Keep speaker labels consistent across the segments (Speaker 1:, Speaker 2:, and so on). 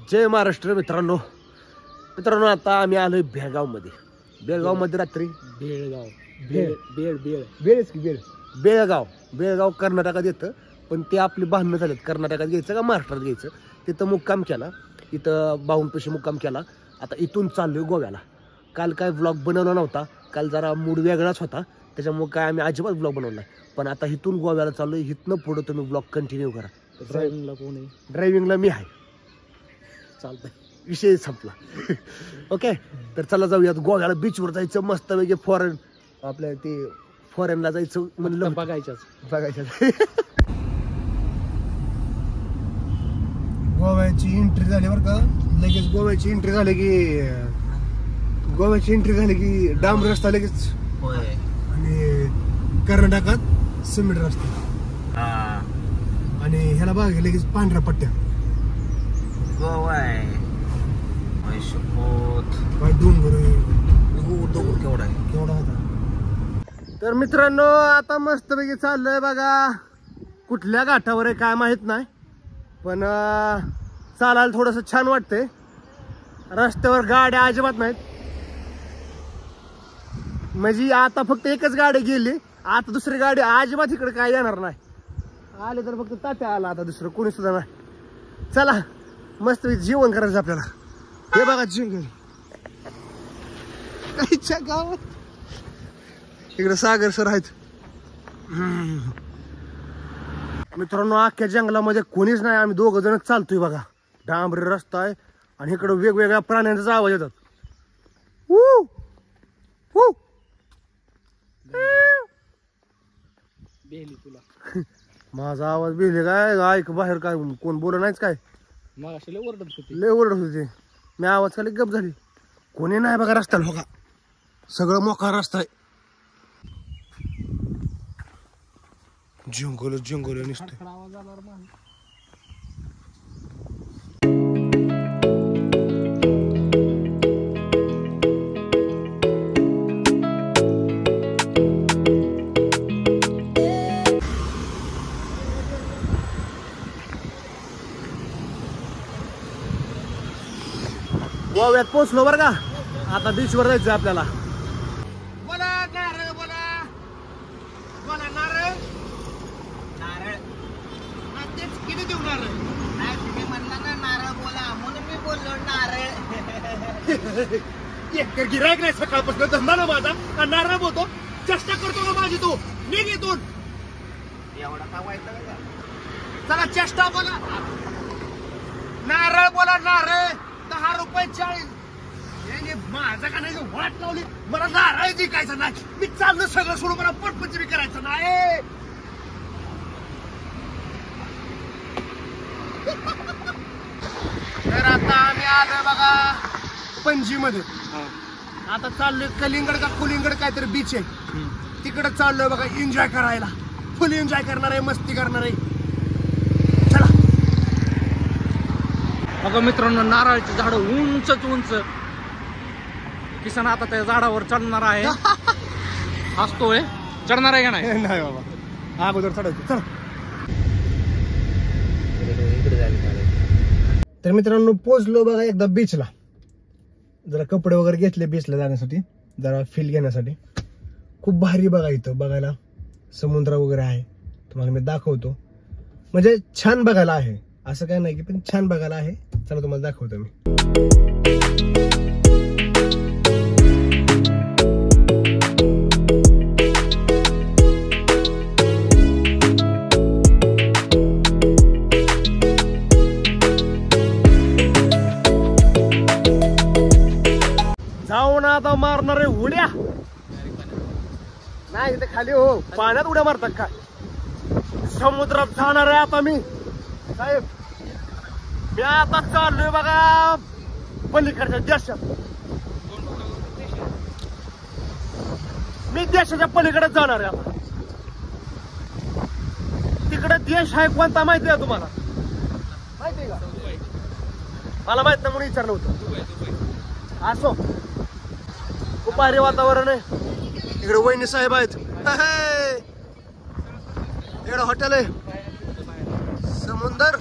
Speaker 1: जय महाराष्ट्र मित्रांनो. आता आम्ही आलोय बेळगावमध्ये रात्री. बेळगाव कर्नाटकात येतं, पण ते आपली भांडणं झालेत. कर्नाटकात घ्यायचं का महाराष्ट्रात घ्यायचं, तिथं मुक्काम केला. इथं बावनपशी मुक्काम केला. आता इथून चाललोय गोव्याला. काल काय व्लॉग बनवला नव्हता, काल जरा मूड वेगळाच होता, त्याच्यामुळे काय आम्ही अजिबात व्लॉग बनवला. पण आता इथून गोव्याला चाललोय. इथनं पुढं तुम्ही व्लॉग कंटिन्यू करा.
Speaker 2: ड्रायव्हिंगला कोण आहे?
Speaker 1: ड्रायव्हिंगला मी आहे.
Speaker 2: चालतंय,
Speaker 1: विषय संपला. ओके, तर चला जाऊयात गोव्याला. बीचवर जायचं मस्त वेगळे. आपल्या ते फॉरेनला जायचं म्हणलं. बघायच्याच गोव्याची एंट्री झाली बरं का. लगेच गोव्याची एंट्री झाली की डांब रस्ता लगेच. आणि कर्नाटकात सिमेंट रस्ता. आणि ह्याला बघा लगेच पांढऱ्या पट्ट्या.
Speaker 2: गोवा आहे
Speaker 1: डोंगर
Speaker 2: केवढा आहे,
Speaker 1: केवढा होता. तर मित्रांनो आता मस्तपैकी चाललंय बघा. कुठल्या घाटावर आहे काय माहित नाही, पण चालायला थोडस छान वाटतंय. रस्त्यावर गाड्या अजिबात नाहीत. म्हणजे आता फक्त एकच गाडी गेली, आता दुसरी गाडी अजिबात इकडे काय येणार नाही. आले तर फक्त तात्या आला, आता दुसरं कोणी सुद्धा नाही. चला मस्त जेवण करायचं आपल्याला. हे बघा जंगल काहीच्या गावात. इकडे सागर सर आहेत. मित्रांनो अख्ख्या जंगलामध्ये कोणीच नाही, आम्ही दोघं जण चालतोय बघा. डांबरी रस्ता आहे आणि इकडे वेगवेगळ्या प्राण्यांचा आवाज येतात.
Speaker 2: तुला
Speaker 1: माझा आवाज बिले काय ऐक बाहेर काय कोण बोल नाहीच काय.
Speaker 2: लय
Speaker 1: ओरडत होते. मी आवाज खाली गप झाली. कोणी नाही बघा रस्त्याला. हो का सगळं मोकळा रस्ता आहे. जंगल नुसतं.
Speaker 2: आवाज आला
Speaker 1: गोव्यात पोचलो बरं का. आता बीचवर जायचं आपल्याला. किती देऊ नारळ?
Speaker 2: तुम्ही म्हणला ना नारळ बोला, म्हणून मी बोललो नारळ.
Speaker 1: एक गिरायक नाही सकाळपासून धंदा ना माझा. का नारळ बोलतो? चेष्टा करतो का माझी तू? निघ इथून.
Speaker 2: एवढा का व्हायचं का?
Speaker 1: चला चेष्टा बोला. नारळ बोला. नारळ 10 रुपये 40. माझा का नाही वाट लावली. मला नारळ जिंकायचं नाही. मी चाललं सगळं सोडून मला पटपट बी करायचं नाही. तर आता आम्ही आलोय बघा पणजी मध्ये. आता चाललोय कलिंगड का कुलिंगड काहीतरी बीच आहे, तिकडे चाललोय बघा. एन्जॉय करायला. फुल एन्जॉय करणार आहे, मस्ती करणार आहे. चला
Speaker 2: बघा मित्रांनो, नारळाची झाड उंच. किसन आता त्या झाडावर चढणार आहे. हसतोय. चढणार आहे का नाही?
Speaker 1: नाही बाबा, अगोदर चढायचं. चला. तर मित्रांनो पोचलो बघा एकदा बीचला. जरा कपडे वगैरे घेतले बीचला जाण्यासाठी, जरा फील घेण्यासाठी. खूप भारी बघा इथं बघायला. समुद्र वगैरे आहे, तुम्हाला मी दाखवतो. म्हणजे छान बघायला आहे, असं काय नाही की, पण छान बघायला आहे. चला तुम्हाला दाखवतो मी. जाऊन आता मारणार आहे उड्या. नाही इथे खाली हो पाण्यात उड्या मारतात का? समुद्रात जाणार आहे आता मी साहेब. मी आता चाललोय बघा पलीकडच्या देशात. मी देशाच्या पलीकडे जाणार आहे आता. तिकडे देश आहे कोणता माहिती आहे तुम्हाला? माहिती आहे का? मला माहित नाही म्हणून विचारलं होतं. असो, खूप भारी वातावरण आहे. इकडे वहिनी साहेब आहेत. इकडे हॉटेल आहे. समुंदर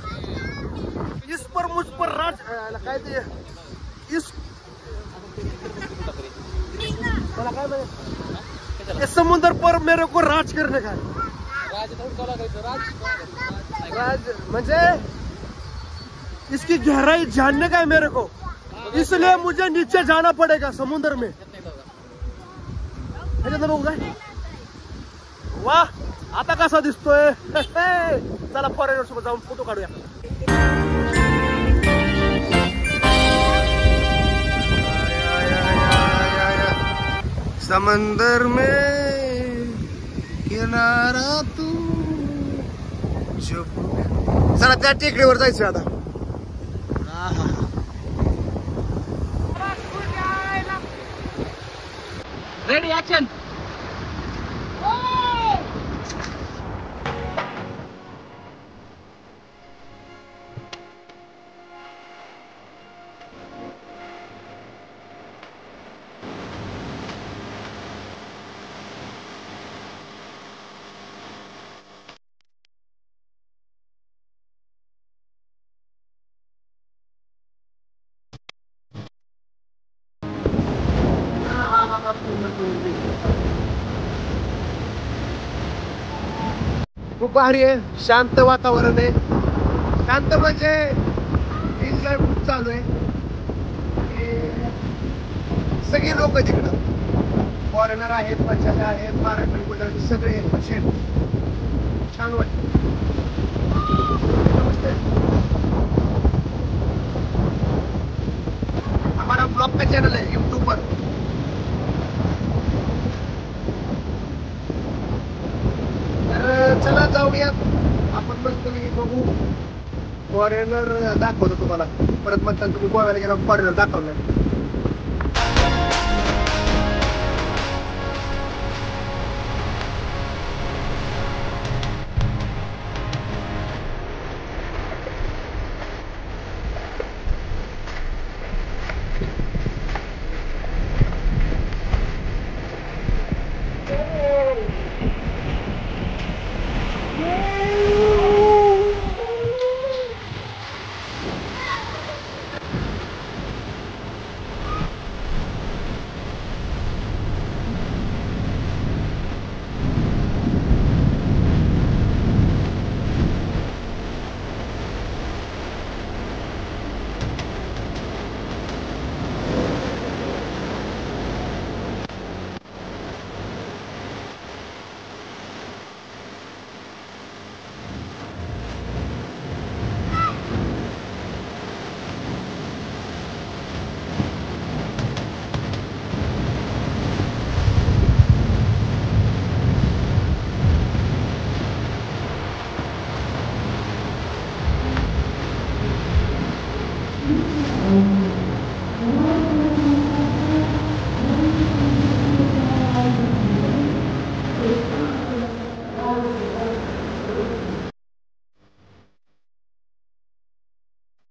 Speaker 1: इस पर मुझ पर आयला काय ते इस मला काय म्हणे समुद्र पर मेरे को राज करने का राज म्हणजे इसकी गहराई जानने का है मेरे को, इसलिए मुझे नीचे जाना पड़ेगा समुद्र में. बघू काय वा आता कसा दिसतोय. चला फॉरेनर सोबत जाऊन फोटो काढूया. समंदर में किनारा तू चला त्या टेकडीवर जायचं आता.
Speaker 2: Ready action.
Speaker 1: खूप भारी आहे, शांत वातावरण आहे. शांत म्हणजे एन्जॉय खूप चालू आहे. सगळे लोक तिकडं फॉरेनर आहेत, पंचायत आहेत, महाराष्ट्र सगळे आहेत. छान वाटतं. हमारा ब्लॉग का चैनल है यूट्यूब पर. चला जाऊयात आपण. मस्त बघू फॉरेनर दाखवतो तुम्हाला. परत म्हणतात तुम्ही गोव्याला गेला फॉरेनर दाखवणार.